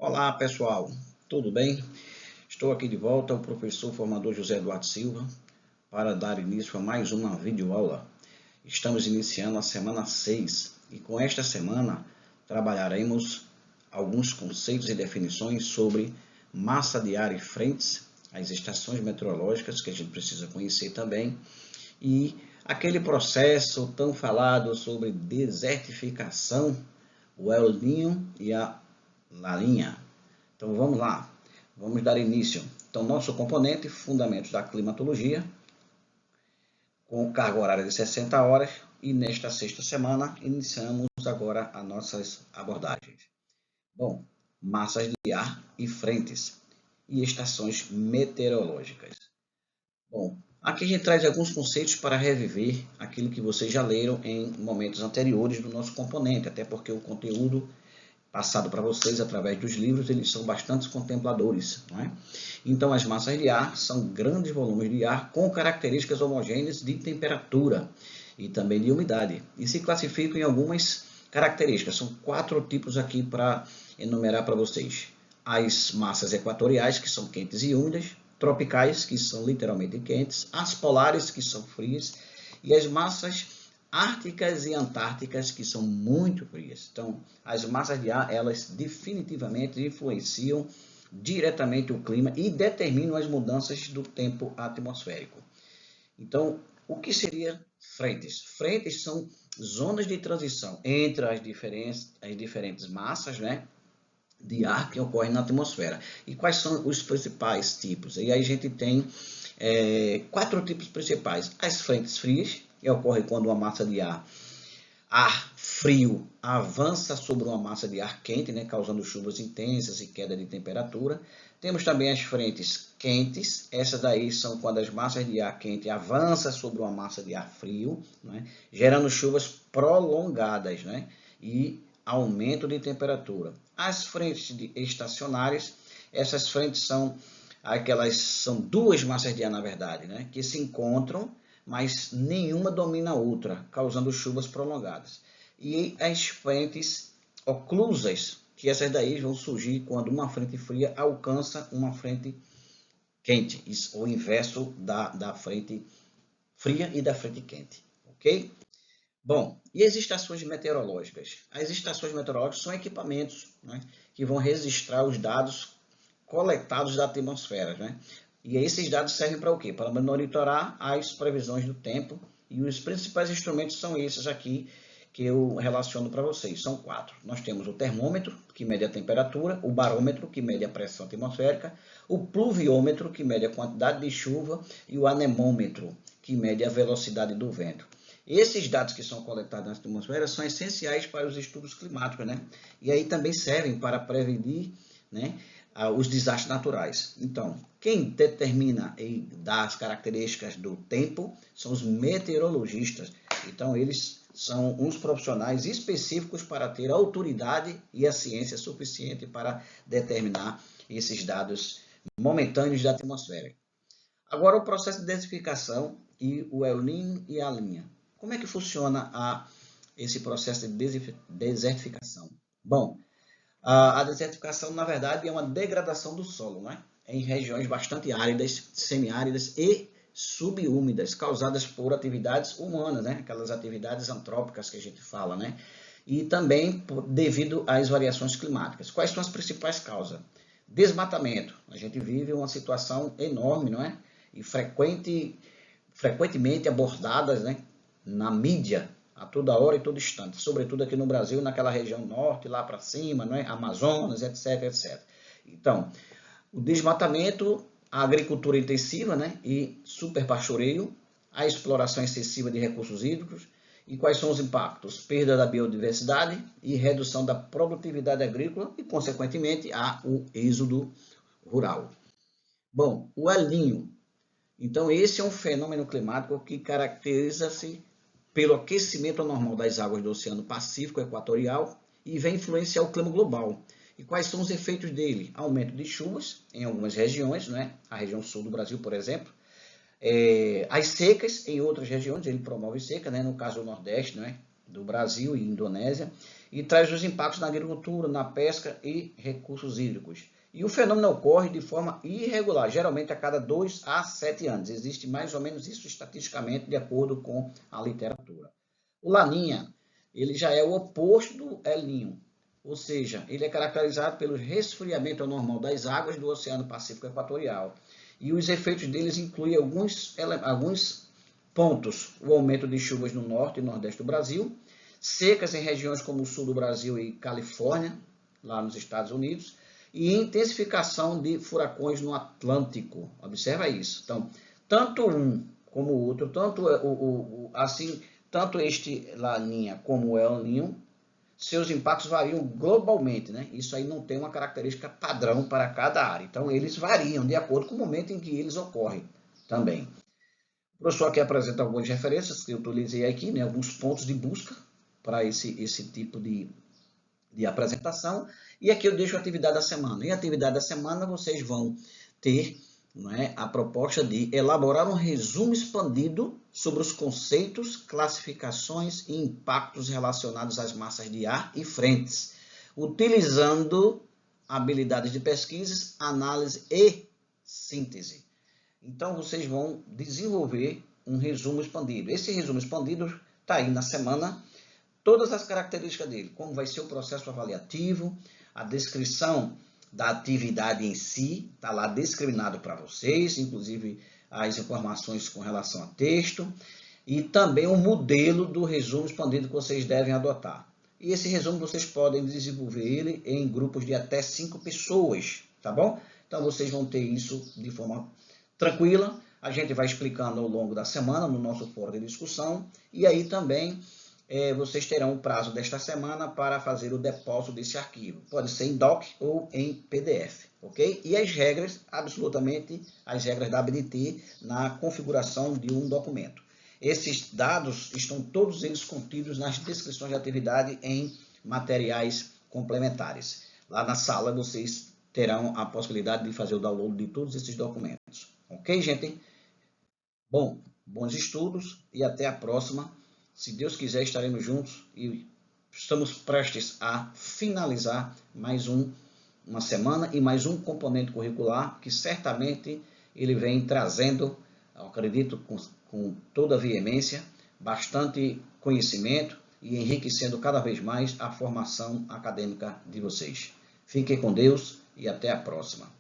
Olá pessoal, tudo bem? Estou aqui de volta, o professor formador José Eduardo Silva, para dar início a mais uma videoaula. Estamos iniciando a semana 6 e com esta semana trabalharemos alguns conceitos e definições sobre massa de ar e frentes, as estações meteorológicas que a gente precisa conhecer também e aquele processo tão falado sobre desertificação, o El Niño e a Laninha. Então vamos lá, vamos dar início. Então nosso componente, fundamentos da climatologia, com carga horária de 60 horas, e nesta sexta semana iniciamos agora as nossas abordagens. Bom, massas de ar e frentes, e estações meteorológicas. Bom, aqui a gente traz alguns conceitos para reviver aquilo que vocês já leram em momentos anteriores do nosso componente, até porque o conteúdo passado para vocês através dos livros, eles são bastante contempladores. Não é? Então, as massas de ar são grandes volumes de ar com características homogêneas de temperatura e também de umidade. E se classificam em algumas características. São 4 tipos aqui para enumerar para vocês. As massas equatoriais, que são quentes e úmidas, tropicais, que são literalmente quentes, as polares, que são frias, e as massas árticas e antárticas, que são muito frias. Então, as massas de ar, elas definitivamente influenciam diretamente o clima e determinam as mudanças do tempo atmosférico. Então, o que seria frentes? Frentes são zonas de transição entre as diferentes massas, né, de ar que ocorrem na atmosfera. E quais são os principais tipos? E aí a gente tem 4 tipos principais. As frentes frias, que ocorre quando uma massa de ar frio avança sobre uma massa de ar quente, né, causando chuvas intensas e queda de temperatura. Temos também as frentes quentes, essas daí são quando as massas de ar quente avançam sobre uma massa de ar frio, né, gerando chuvas prolongadas, né, e aumento de temperatura. As frentes estacionárias, essas frentes são duas massas de ar, na verdade, né, que se encontram, mas nenhuma domina a outra, causando chuvas prolongadas. E as frentes oclusas, que essas daí vão surgir quando uma frente fria alcança uma frente quente, o inverso da frente fria e da frente quente, ok? Bom, e as estações meteorológicas? As estações meteorológicas são equipamentos, né, que vão registrar os dados coletados da atmosfera, né? E esses dados servem para o quê? Para monitorar as previsões do tempo, e os principais instrumentos são esses aqui que eu relaciono para vocês. São 4. Nós temos o termômetro, que mede a temperatura, o barômetro, que mede a pressão atmosférica, o pluviômetro, que mede a quantidade de chuva, e o anemômetro, que mede a velocidade do vento. Esses dados que são coletados na atmosfera são essenciais para os estudos climáticos, né? E aí também servem para prevenir, né, os desastres naturais. Então, quem determina e dá as características do tempo são os meteorologistas. Então, eles são uns profissionais específicos para ter autoridade e a ciência suficiente para determinar esses dados momentâneos da atmosfera. Agora, o processo de desertificação e o El Niño e a Laninha. Como é que funciona esse processo de desertificação? Bom, a desertificação, na verdade, é uma degradação do solo, né, em regiões bastante áridas, semiáridas e subúmidas, causadas por atividades humanas, né, aquelas atividades antrópicas que a gente fala, né, e também devido às variações climáticas. Quais são as principais causas? Desmatamento. A gente vive uma situação enorme, não é? E frequentemente abordadas, né, na mídia, a toda hora e todo instante, sobretudo aqui no Brasil, naquela região norte, lá para cima, não é? Amazonas, etc, etc. Então, o desmatamento, a agricultura intensiva, né, e superpastoreio, a exploração excessiva de recursos hídricos. E quais são os impactos? Perda da biodiversidade e redução da produtividade agrícola e, consequentemente, o êxodo rural. Bom, o El Niño. Então, esse é um fenômeno climático que caracteriza-se pelo aquecimento anormal das águas do Oceano Pacífico Equatorial e vem influenciar o clima global. E quais são os efeitos dele? Aumento de chuvas em algumas regiões, né? A região sul do Brasil, por exemplo. As secas em outras regiões, ele promove seca, né? No caso do Nordeste, né, do Brasil e Indonésia. e traz os impactos na agricultura, na pesca e recursos hídricos. E o fenômeno ocorre de forma irregular, geralmente a cada 2 a 7 anos. Existe mais ou menos isso estatisticamente, de acordo com a literatura. O Laninha, ele já é o oposto do El Niño, ou seja, ele é caracterizado pelo resfriamento anormal das águas do Oceano Pacífico Equatorial. E os efeitos deles incluem alguns pontos: o aumento de chuvas no norte e nordeste do Brasil, secas em regiões como o sul do Brasil e Califórnia, lá nos Estados Unidos, e intensificação de furacões no Atlântico. Observa isso. Então, tanto um como o outro, tanto este Laninha como o El Niño, seus impactos variam globalmente, né? Isso aí não tem uma característica padrão para cada área. Então, eles variam de acordo com o momento em que eles ocorrem também. O professor aqui apresenta algumas referências que eu utilizei aqui, né? Alguns pontos de busca para esse tipo de apresentação. E aqui eu deixo a atividade da semana. E a atividade da semana vocês vão ter, não é, a proposta de elaborar um resumo expandido sobre os conceitos, classificações e impactos relacionados às massas de ar e frentes, utilizando habilidades de pesquisa, análise e síntese. Então, vocês vão desenvolver um resumo expandido. Esse resumo expandido está aí na semana, todas as características dele, como vai ser o processo avaliativo, a descrição da atividade em si, está lá discriminado para vocês, inclusive as informações com relação a texto, e também o modelo do resumo expandido que vocês devem adotar. E esse resumo vocês podem desenvolver ele em grupos de até 5 pessoas, tá bom? Então vocês vão ter isso de forma tranquila, a gente vai explicando ao longo da semana no nosso fórum de discussão, e aí também vocês terão o prazo desta semana para fazer o depósito desse arquivo. Pode ser em doc ou em PDF, ok? E as regras, absolutamente, as regras da ABNT na configuração de um documento. Esses dados estão todos eles contidos nas descrições de atividade em materiais complementares. Lá na sala vocês terão a possibilidade de fazer o download de todos esses documentos. Ok, gente? Bom, bons estudos e até a próxima. Se Deus quiser, estaremos juntos e estamos prestes a finalizar mais uma semana e mais um componente curricular que certamente ele vem trazendo, eu acredito, com toda a veemência, bastante conhecimento e enriquecendo cada vez mais a formação acadêmica de vocês. Fiquem com Deus e até a próxima.